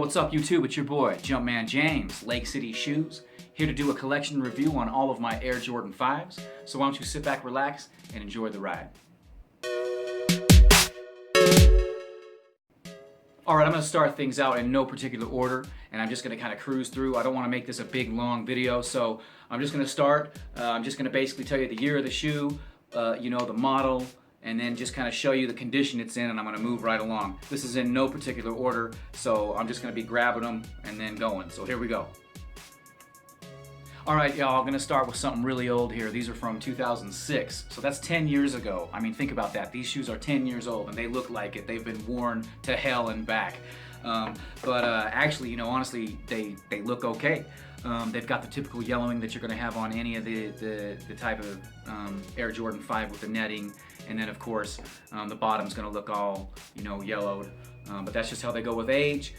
What's up YouTube, it's your boy, Jumpman James, LakeCityShoes, here to do a collection review on all of my Air Jordan 5s, so why don't you sit back, relax, and enjoy the ride. Alright, I'm going to start things out in no particular order, and I'm just going to kind of cruise through. I don't want to make this a big, long video, so I'm just going to start. I'm just going to basically tell you the year of the shoe, the model, and then just kind of show you the condition it's in, and I'm going to move right along. This is in no particular order, so I'm just going to be grabbing them and then going. So here we go. Alright y'all, I'm going to start with something really old here. These are from 2006, so that's 10 years ago. I mean, think about that. These shoes are 10 years old and they look like it. They've been worn to hell and back. Actually, honestly, they look okay. They've got the typical yellowing that you're going to have on any of the type of Air Jordan 5 with the netting, and then of course the bottom's going to look all yellowed, but that's just how they go with age.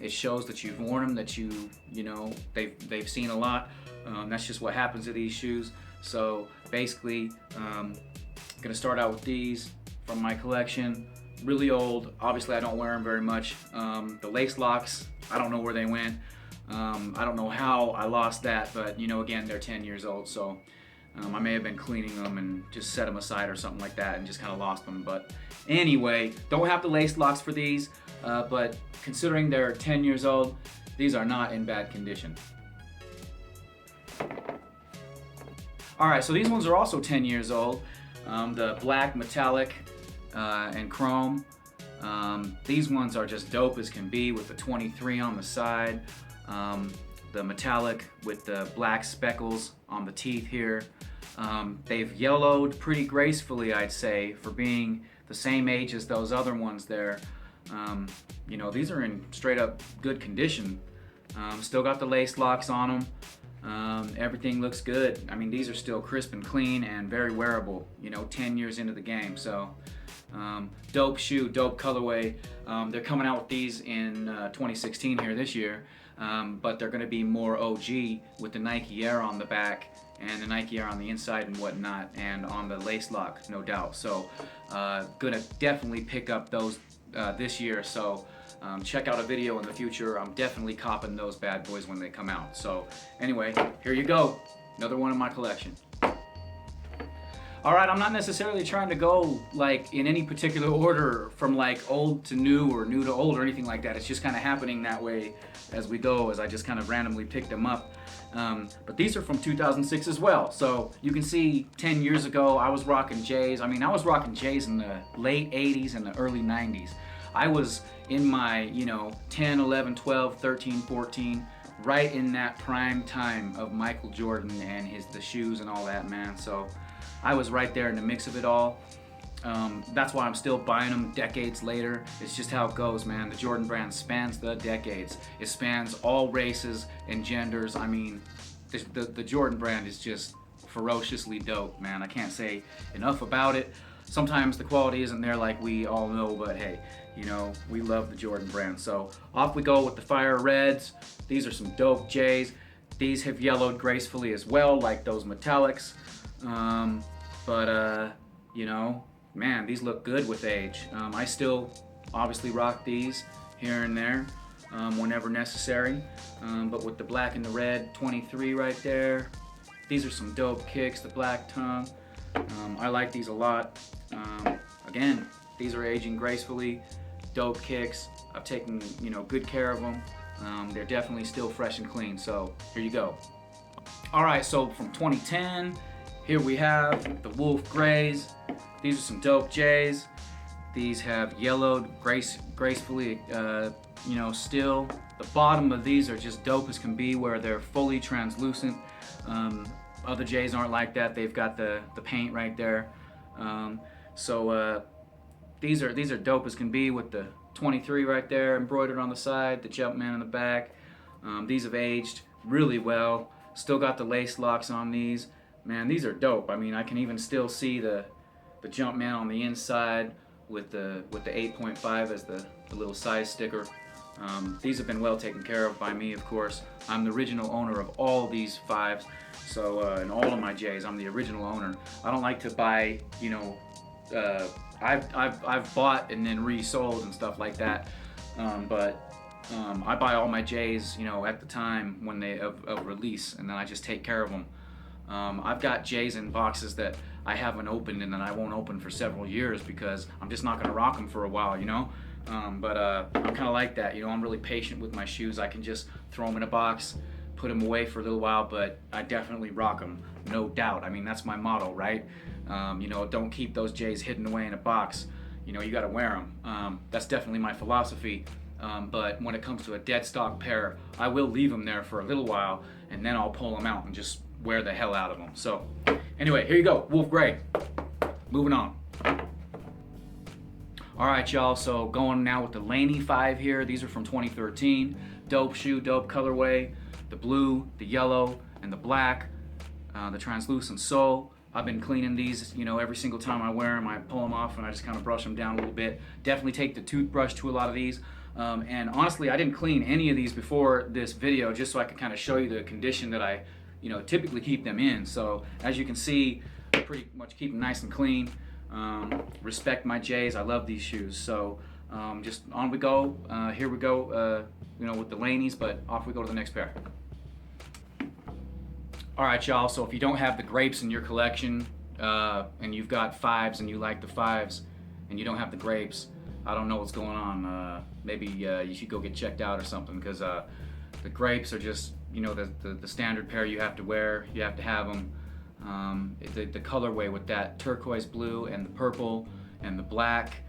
It shows that you've worn them, that they've seen a lot. That's just what happens to these shoes. So basically, I'm going to start out with these from my collection. Really old. Obviously I don't wear them very much. The lace locks, I don't know where they went. I don't know how I lost that, but again, they're 10 years old, so I may have been cleaning them and just set them aside or something like that and just kind of lost them. But anyway, don't have the lace locks for these, but considering they're 10 years old, these are not in bad condition. Alright, so these ones are also 10 years old. The black metallic and chrome. These ones are just dope as can be with the 23 on the side. The metallic with the black speckles on the teeth here. They've yellowed pretty gracefully, I'd say, for being the same age as those other ones there. These are in straight up good condition. Still got the lace locks on them. Everything looks good. I mean, these are still crisp and clean and very wearable, 10 years into the game. So dope shoe, dope colorway. They're coming out with these in 2016 here this year, but they're going to be more OG with the Nike Air on the back and the Nike Air on the inside and whatnot, and on the lace lock, no doubt. So gonna definitely pick up those this year. So check out a video in the future. I'm definitely copping those bad boys when they come out. So anyway, here you go, another one in my collection. Alright, I'm not necessarily trying to go like in any particular order from like old to new or new to old or anything like that. It's just kind of happening that way as we go, as I just kind of randomly picked them up. But these are from 2006 as well. So you can see 10 years ago I was rocking J's. I mean, I was rocking J's in the late 80s and the early 90s. I was in my 10, 11, 12, 13, 14, right in that prime time of Michael Jordan and the shoes and all that, man. So I was right there in the mix of it all. That's why I'm still buying them decades later. It's just how it goes, man. The Jordan brand spans the decades. It spans all races and genders. I mean, the Jordan brand is just ferociously dope, man. I can't say enough about it. Sometimes the quality isn't there like we all know, but hey, we love the Jordan brand. So off we go with the fire reds. These are some dope J's. These have yellowed gracefully as well, like those metallics. Man, these look good with age. I still obviously rock these here and there whenever necessary, but with the black and the red 23 right there, these are some dope kicks, the black tongue. I like these a lot. Again, these are aging gracefully, dope kicks. I've taken good care of them. They're definitely still fresh and clean, so here you go. Alright, so from 2010, here we have the Wolf Grays. These are some dope J's. These have yellowed gracefully, still. The bottom of these are just dope as can be, where they're fully translucent. Other J's aren't like that. They've got the paint right there. These are dope as can be with the 23 right there embroidered on the side, the Jumpman in the back. These have aged really well. Still got the lace locks on these. Man, these are dope. I mean, I can even still see the Jumpman on the inside with the 8.5 as the little size sticker. These have been well taken care of by me, of course. I'm the original owner of all these 5s, so and all of my J's, I'm the original owner. I don't like to buy, I've bought and then resold and stuff like that, but I buy all my J's, you know, at the time when they of release, and then I just take care of them. I've got J's in boxes that I haven't opened and then I won't open for several years because I'm just not going to rock them for a while, you know. I'm kind of like that, you know. I'm really patient with my shoes. I can just throw them in a box, put them away for a little while, but I definitely rock them, no doubt. I mean, that's my motto, right? You know, don't keep those J's hidden away in a box. You know, you got to wear them. That's definitely my philosophy. But when it comes to a dead stock pair, I will leave them there for a little while, and then I'll pull them out and just wear the hell out of them. So anyway, here you go, Wolf Gray. Moving on. All right, y'all, so going now with the Laney 5 here. These are from 2013. Dope shoe, dope colorway. The blue, the yellow, and the black. The translucent sole. I've been cleaning these, you know, every single time I wear them. I pull them off and I just kind of brush them down a little bit. Definitely take the toothbrush to a lot of these. And honestly, I didn't clean any of these before this video just so I could kind of show you the condition that I, you know, typically keep them in. So as you can see, I pretty much keep them nice and clean. Respect my J's. I love these shoes. So just on we go. Here we go, you know, with the Laneys, but off we go to the next pair. All right, y'all, so if you don't have the grapes in your collection and you've got 5s and you like the 5s and you don't have the grapes, I don't know what's going on. Maybe you should go get checked out or something, because the grapes are just, you know, the standard pair you have to wear. You have to have them. The colorway with that turquoise blue and the purple and the black,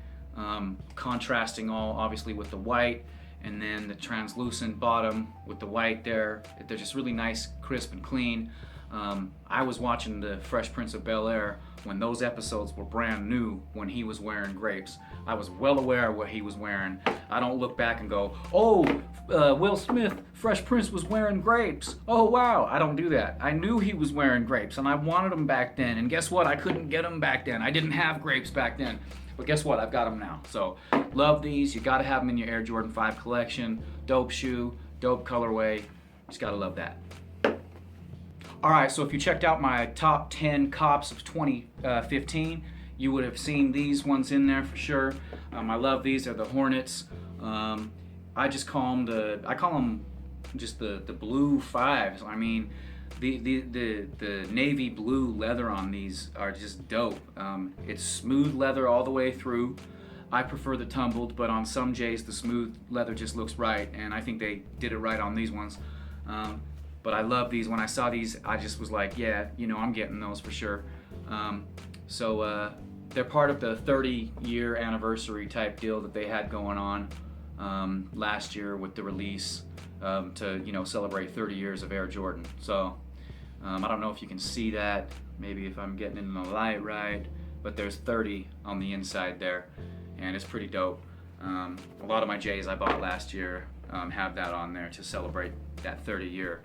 contrasting all obviously with the white, and then the translucent bottom with the white there. They're just really nice, crisp and clean. I was watching the Fresh Prince of Bel-Air when those episodes were brand new, when he was wearing grapes. I was well aware of what he was wearing. I don't look back and go, oh, Will Smith, Fresh Prince was wearing grapes. Oh, wow. I don't do that. I knew he was wearing grapes, and I wanted them back then. And guess what? I couldn't get them back then. I didn't have grapes back then. But guess what? I've got them now. So love these. You got to have them in your Air Jordan 5 collection. Dope shoe, dope colorway. Just got to love that. All right, so if you checked out my top 10 cops of 2015, you would have seen these ones in there for sure. I love these. They're the Hornets. I just call them just the blue 5s. I mean, the navy blue leather on these are just dope. It's smooth leather all the way through. I prefer the tumbled, but on some J's the smooth leather just looks right, and I think they did it right on these ones. But I love these. When I saw these, I just was like, yeah, you know, I'm getting those for sure. So they're part of the 30-year anniversary type deal that they had going on last year with the release to, you know, celebrate 30 years of Air Jordan. So I don't know if you can see that, maybe if I'm getting in the light right, but there's 30 on the inside there, and it's pretty dope. A lot of my J's I bought last year have that on there to celebrate that 30 year.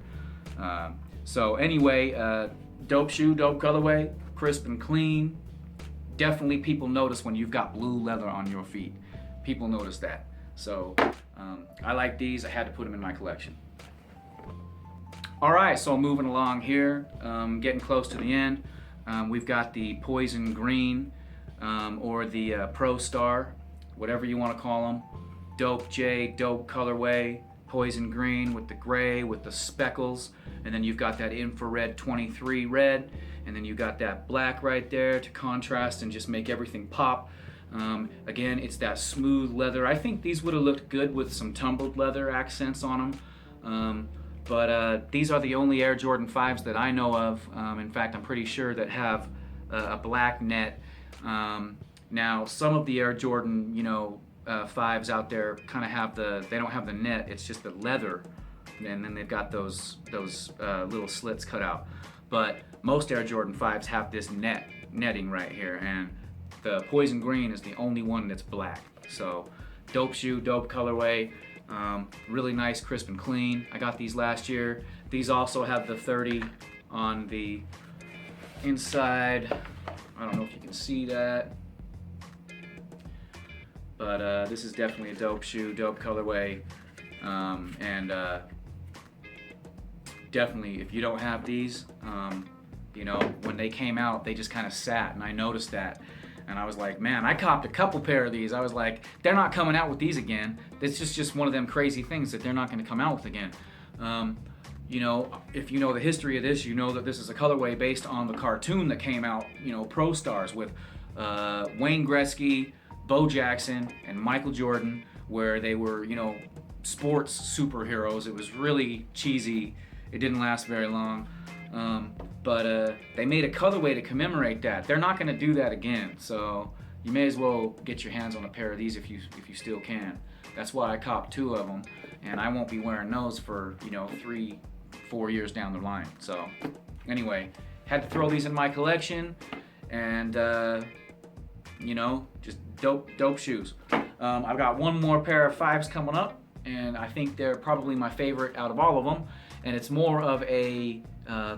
So anyway, dope shoe, dope colorway, crisp and clean. Definitely people notice when you've got blue leather on your feet. People notice that. So I like these. I had to put them in my collection. All right, so moving along here, getting close to the end. We've got the Poison Green or the Pro Star, whatever you want to call them. Dope J, dope colorway. Poison green with the gray with the speckles, and then you've got that infrared 23 red, and then you got that black right there to contrast and just make everything pop. Again, it's that smooth leather. I think these would have looked good with some tumbled leather accents on them, but these are the only Air Jordan 5s that I know of. In fact, I'm pretty sure that have a black net. Now some of the Air Jordan, you know, 5s out there kind of have they don't have the net, it's just the leather, and then they've got those little slits cut out. But most Air Jordan 5s have this netting right here, and the Poison Green is the only one that's black. So dope shoe, dope colorway, really nice, crisp and clean. I got these last year. These also have the 30 on the inside. I don't know if you can see that. But this is definitely a dope shoe, dope colorway, and definitely if you don't have these, you know, when they came out, they just kind of sat, and I noticed that. And I was like, man, I copped a couple pair of these. I was like, they're not coming out with these again. It's just one of them crazy things that they're not going to come out with again. You know, if you know the history of this, you know that this is a colorway based on the cartoon that came out, you know, Pro Stars, with Wayne Gretzky, Bo Jackson, and Michael Jordan, where they were, you know, sports superheroes. It was really cheesy. It didn't last very long. But they made a colorway to commemorate that. They're not going to do that again. So you may as well get your hands on a pair of these if you still can. That's why I copped 2 of them, and I won't be wearing those for, you know, 3-4 years down the line. So anyway, had to throw these in my collection, and you know, just dope shoes. I've got one more pair of 5s coming up, and I think they're probably my favorite out of all of them. And it's more of a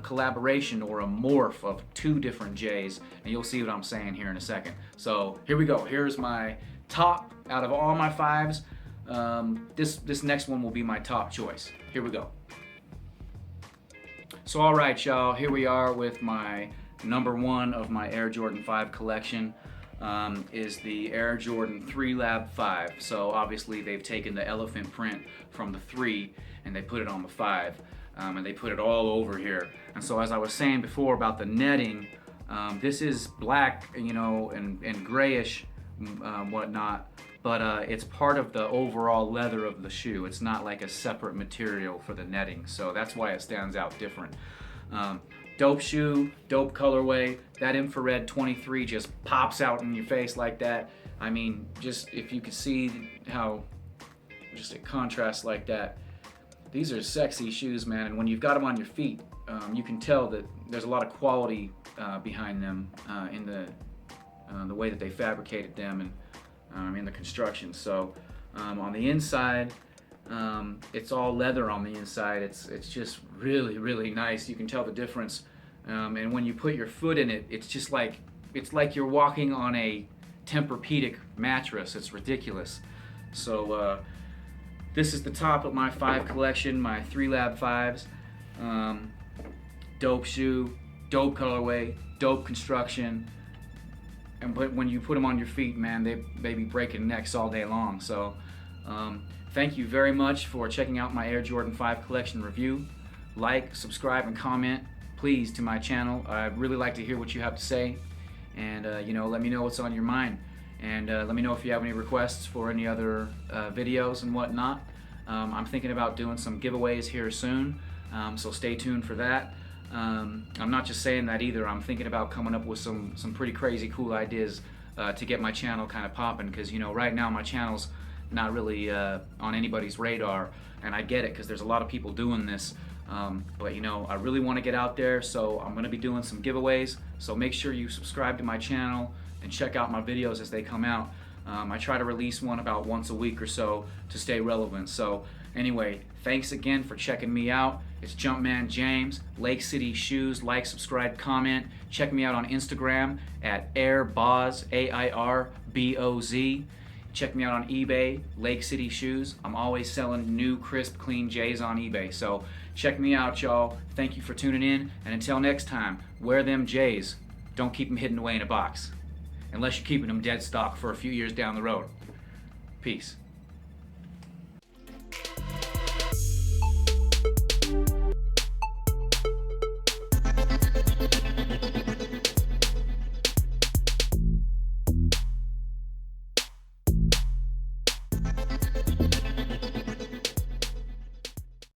collaboration or a morph of 2 different J's, and you'll see what I'm saying here in a second. So here we go. Here's my top out of all my 5s. This next one will be my top choice. Here we go. So all right, y'all, here we are with my number 1 of my Air Jordan 5 collection. Is the Air Jordan 3 Lab 5. So obviously they've taken the elephant print from the 3 and they put it on the 5. And they put it all over here. And so as I was saying before about the netting, this is black, you know, and grayish, whatnot, but it's part of the overall leather of the shoe. It's not like a separate material for the netting, so that's why it stands out different. Dope shoe, dope colorway. That infrared 23 just pops out in your face like that. I mean, just if you could see how just it contrasts like that. These are sexy shoes, man, and when you've got them on your feet, you can tell that there's a lot of quality behind them in the way that they fabricated them and in the construction. So on the inside, it's all leather on the inside. It's just really, really nice. You can tell the difference, and when you put your foot in it, it's like you're walking on a Tempur-Pedic mattress. It's ridiculous. So this is the top of my 5 collection, my 3 Lab 5s. Dope shoe, dope colorway, dope construction, and when you put them on your feet, man, they be breaking necks all day long. So thank you very much for checking out my Air Jordan 5 collection review. Like, subscribe, and comment, please, to my channel. I'd really like to hear what you have to say, and you know, let me know what's on your mind. And let me know if you have any requests for any other videos and whatnot. I'm thinking about doing some giveaways here soon, so stay tuned for that. I'm not just saying that either. I'm thinking about coming up with some pretty crazy cool ideas to get my channel kind of popping, because, you know, right now my channel's not really on anybody's radar, and I get it because there's a lot of people doing this. But you know, I really want to get out there, so I'm going to be doing some giveaways. So make sure you subscribe to my channel and check out my videos as they come out. I try to release one about once a week or so to stay relevant. So anyway, thanks again for checking me out. It's Jumpman James, LakeCityShoes. Like, subscribe, comment. Check me out on Instagram at airboz, AIRBOZ. Check me out on eBay, LakeCityShoes. I'm always selling new, crisp, clean J's on eBay. So check me out, y'all. Thank you for tuning in. And until next time, wear them J's. Don't keep them hidden away in a box, unless you're keeping them dead stock for a few years down the road. Peace.